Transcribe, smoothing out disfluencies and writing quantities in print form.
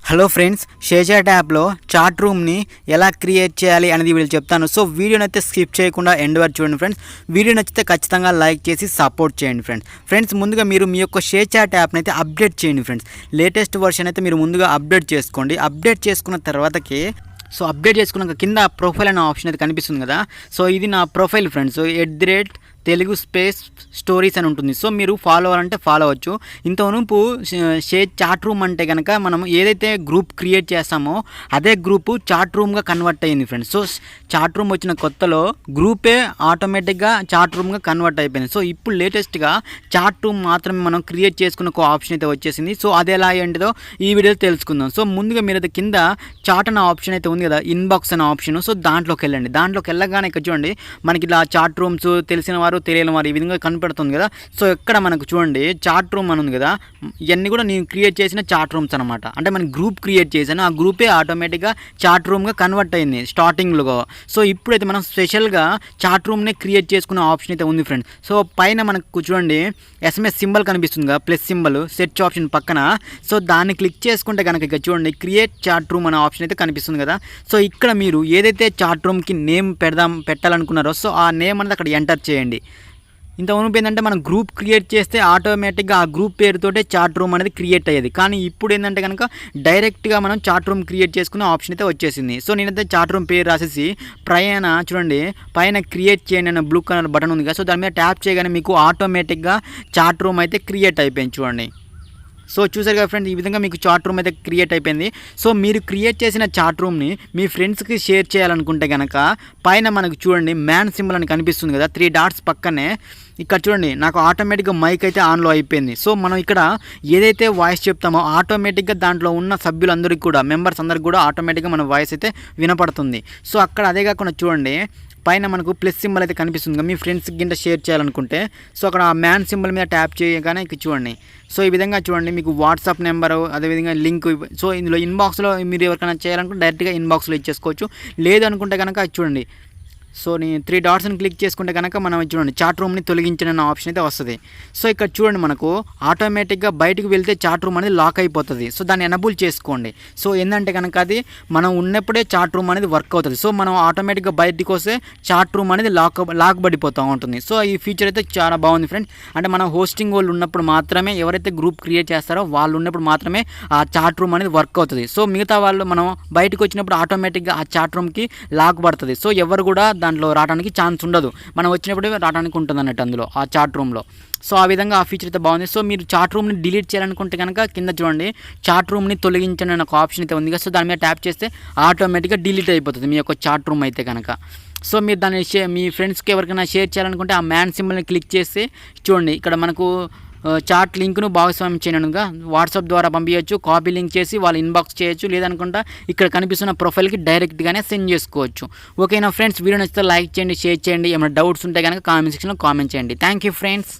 Hello friends, ShareChat యాప్లో chat రూమ్ని ఎలా create చేయాలి అనేది వీళ్ళు చెప్తాను. సో వీడియోని అయితే స్కిప్ చేయకుండా ఎండ్ వరకు చూడండి ఫ్రెండ్స్. వీడియో నచ్చితే ఖచ్చితంగా లైక్ చేసి సపోర్ట్ చేయండి ఫ్రెండ్స్. ముందుగా మీరు మీ యొక్క షేర్చాట్ యాప్ని అయితే అప్డేట్ చేయండి ఫ్రెండ్స్. లేటెస్ట్ వర్షన్ అయితే మీరు ముందుగా అప్డేట్ చేసుకోండి. అప్డేట్ చేసుకున్న తర్వాతకి అప్డేట్ చేసుకున్నాక కింద ప్రొఫైల్ అనే ఆప్షన్ అయితే కనిపిస్తుంది కదా. సో ఇది నా profile friends. @Telugu space stories అని ఉంటుంది. సో మీరు ఫాలో అవ్వాలంటే ఫాలో అవ్వచ్చు. ఇంతవరకు షేర్ చాట్ రూమ్ అంటే కనుక మనం ఏదైతే గ్రూప్ క్రియేట్ చేస్తామో అదే గ్రూపు చాట్ రూమ్గా కన్వర్ట్ అయ్యింది ఫ్రెండ్స్. సో చాట్ రూమ్ వచ్చిన కొత్తలో గ్రూపే ఆటోమేటిక్గా చాట్ రూమ్గా కన్వర్ట్ అయిపోయింది. సో ఇప్పుడు లేటెస్ట్గా చాట్ రూమ్ మాత్రమే మనం క్రియేట్ చేసుకున్న ఒక ఆప్షన్ అయితే వచ్చేసింది. సో అది ఎలా ఏంటిదో ఈ వీడియోలో తెలుసుకుందాం. సో ముందుగా మీరు అయితే కింద చాట్ అనే ఆప్షన్ అయితే ఉంది కదా, ఇన్బాక్స్ అనే ఆప్షన్. సో దాంట్లోకి వెళ్ళండి. దాంట్లోకి వెళ్ళగానే ఇక్కడ చూడండి మనకి ఇలా చాట్ రూమ్స్ తెలిసిన వారు తెలియని వారు ఈ విధంగా కనపడుతుంది కదా. సో ఇక్కడ మనకు చూడండి చాట్ రూమ్ అని ఉంది కదా. ఇవన్నీ కూడా నేను క్రియేట్ చేసిన చాట్ రూమ్స్ అనమాట. అంటే మనం గ్రూప్ క్రియేట్ చేశాను, ఆ గ్రూపే ఆటోమేటిక్గా చాట్ రూమ్గా కన్వర్ట్ అయింది స్టార్టింగ్లో. సో ఇప్పుడైతే మనం స్పెషల్గా చాట్ రూమ్ని క్రియేట్ చేసుకునే ఆప్షన్ అయితే ఉంది ఫ్రెండ్స్. సో పైన మనకు చూడండి SMS సింబల్ కనిపిస్తుంది కదా, ప్లస్ సింబల్ సెర్చ్ ఆప్షన్ పక్కన. సో దాన్ని క్లిక్ చేసుకుంటే కనుక ఇక్కడ చూడండి క్రియేట్ చాట్ రూమ్ అనే ఆప్షన్ అయితే కనిపిస్తుంది కదా. సో ఇక్కడ మీరు ఏదైతే చాట్ రూమ్కి నేమ్ పెట్టాలనుకున్నారో సో ఆ నేమ్ అనేది అక్కడ ఎంటర్ చేయండి. ఇంతవరకు ఏంటంటే మనం గ్రూప్ క్రియేట్ చేస్తే ఆటోమేటిక్గా ఆ గ్రూప్ పేరుతోటే చాట్ రూమ్ అనేది క్రియేట్ అయ్యేది. కానీ ఇప్పుడు ఏంటంటే కనుక డైరెక్ట్గా మనం చాట్ రూమ్ క్రియేట్ చేసుకునే ఆప్షన్ అయితే వచ్చేసింది. సో నేనైతే చాట్ రూమ్ పేరు రాసేసి చూడండి పైన క్రియేట్ చేయండి అనే బ్లూ కలర్ బటన్ ఉంది కదా. సో దాని మీద ట్యాప్ చేయగానే మీకు ఆటోమేటిక్గా చాట్ రూమ్ అయితే క్రియేట్ అయిపోయింది చూడండి. సో చూసారు కదా ఫ్రెండ్స్, ఈ విధంగా మీకు చాట్ రూమ్ అయితే క్రియేట్ అయిపోయింది. సో మీరు క్రియేట్ చేసిన చాట్ రూమ్ని మీ ఫ్రెండ్స్కి షేర్ చేయాలనుకుంటే కనుక పైన మనకు చూడండి మ్యాన్ సింబల్ అని కనిపిస్తుంది కదా, 3 డాట్స్ పక్కనే ఇక్కడ చూడండి నాకు ఆటోమేటిక్గా మైక్ అయితే ఆన్లో అయిపోయింది. సో మనం ఇక్కడ ఏదైతే వాయిస్ చెప్తామో ఆటోమేటిక్గా దాంట్లో ఉన్న సభ్యులందరికీ కూడా మెంబర్స్ అందరికీ కూడా ఆటోమేటిక్గా మన వాయిస్ అయితే వినపడుతుంది. సో అక్కడ అదే కాకుండా చూడండి పైన మనకు ప్లస్ సింబల్ అయితే కనిపిస్తుంది మీ ఫ్రెండ్స్కి గింట షేర్ చేయాలనుకుంటే సో అక్కడ ఆ మ్యాన్ సింబల్ మీద ట్యాప్ చేయగానే ఇక్కడ చూడండి. సో ఈ విధంగా చూడండి మీకు వాట్సాప్ నెంబరు అదేవిధంగా లింక్. సో ఇందులో ఇన్బాక్స్లో మీరు ఎవరికైనా చేయాలనుకుంటే డైరెక్ట్గా ఇన్బాక్స్లో ఇచ్చేసుకోవచ్చు. లేదనుకుంటే కనుక చూడండి సో నేను 3 డాట్స్ని క్లిక్ చేసుకుంటే కనుక మనం చూడండి చాట్ రూమ్ని తొలగించిన ఆప్షన్ అయితే వస్తుంది. సో ఇక్కడ చూడండి మనకు ఆటోమేటిక్గా బయటకు వెళ్తే చాట్ రూమ్ అనేది లాక్ అయిపోతుంది. సో దాన్ని ఎనబుల్ చేసుకోండి. సో ఏంటంటే కనుక అది మనం ఉన్నప్పుడే చాట్ రూమ్ అనేది వర్క్ అవుతుంది. సో మనం ఆటోమేటిక్గా బయటకు వస్తే చాట్ రూమ్ అనేది లాక్ పడిపోతూ ఉంటుంది. సో ఈ ఫీచర్ అయితే చాలా బాగుంది ఫ్రెండ్స్. అంటే మనం హోస్టింగ్ వాళ్ళు ఉన్నప్పుడు మాత్రమే ఎవరైతే గ్రూప్ క్రియేట్ చేస్తారో వాళ్ళు ఉన్నప్పుడు మాత్రమే ఆ చాట్ రూమ్ అనేది వర్క్ అవుతుంది. సో మిగతా వాళ్ళు మనం బయటకు వచ్చినప్పుడు ఆటోమేటిక్గా ఆ చాట్ రూమ్కి లాక్ పడుతుంది. సో ఎవరు కూడా దాంట్లో రావడానికి ఛాన్స్ ఉండదు, మనం వచ్చినప్పుడే రావడానికి ఉంటుంది అన్నట్టు అందులో ఆ చాట్ రూమ్లో. సో ఆ విధంగా ఆ ఫీచర్ అయితే బాగుంది. సో మీరు చాట్ రూమ్ని డిలీట్ చేయాలనుకుంటే కనుక కింద చూడండి చాట్ రూమ్ని తొలగించండి అనే ఒక ఆప్షన్ అయితే ఉంది కదా. సో దాని మీద ట్యాప్ చేస్తే ఆటోమేటిక్గా డిలీట్ అయిపోతుంది మీ యొక్క చాట్ రూమ్ అయితే కనుక. సో మీరు దాన్ని మీ ఫ్రెండ్స్కి ఎవరికైనా షేర్ చేయాలనుకుంటే ఆ మ్యాన్ సింబల్ని క్లిక్ చేస్తే చూడండి ఇక్కడ మనకు చాట్ లింక్ను భాగస్వామ్యం చేయనుగా వాట్సాప్ ద్వారా పంపించవచ్చు, కాపీ లింక్ చేసి వాళ్ళు ఇన్బాక్స్ చేయొచ్చు, లేదనుకుంటా ఇక్కడ కనిపిస్తున్న ప్రొఫైల్కి డైరెక్ట్గానే సెండ్ చేసుకోవచ్చు. ఓకేనా ఫ్రెండ్స్, వీడియో నచ్చితే లైక్ చేయండి, షేర్ చేయండి. ఏమైనా డౌట్స్ ఉంటే కనుక కామెంట్ సెక్షన్లో కామెంట్ చేయండి. Thank you friends.